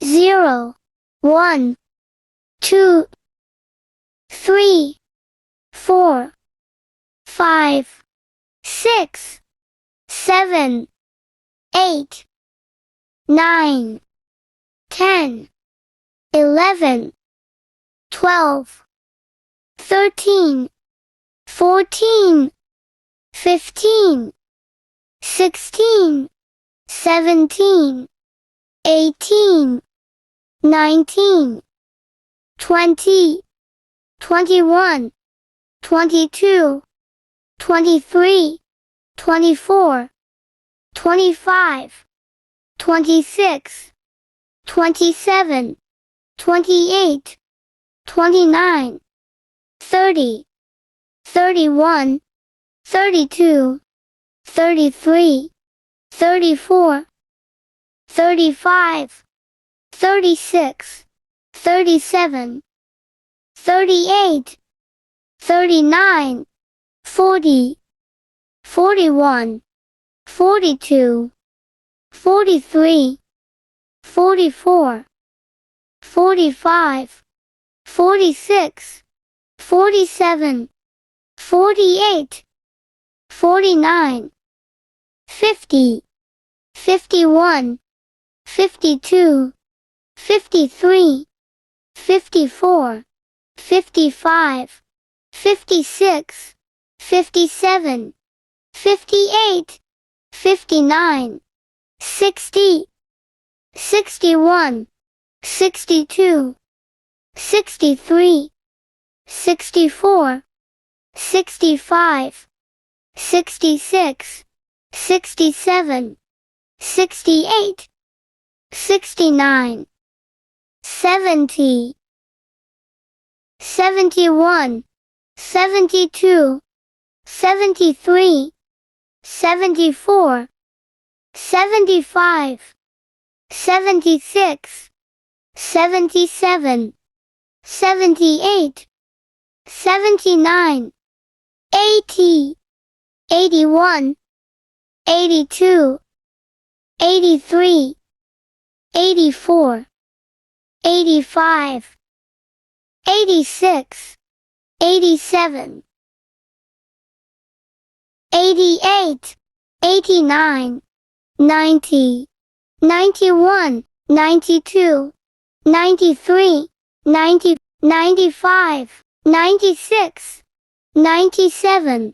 0, 1, 2, 3, 4, 5, 6, 7, 8, 9, 10, 11, 12, 13, 14, 15, 16, 17, 18, 19, 20, 21, 22, 23, 24, 25, 26, 27, 28, 29, 30, 31, 32, 33, 34, 35, 36, 37, 38, 39, 40, 41, 42, 43, 44, 45, 46, 47, 48, 49, 50, 51, 52, 53, 54, 55, 56, 57, 58, 59, 60, 61, 62, 63, 64, 65, 66, 67, 68, 69, 70, 71, 72, 73, 74, 75, 76, 77, 78, 79, 80, 81, 82, 83, 84, 85, 86, 87, 88, 89, 90, 91, 92, 93, 90, 95, 96, 97,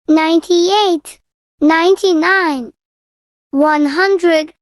98, 99, 100,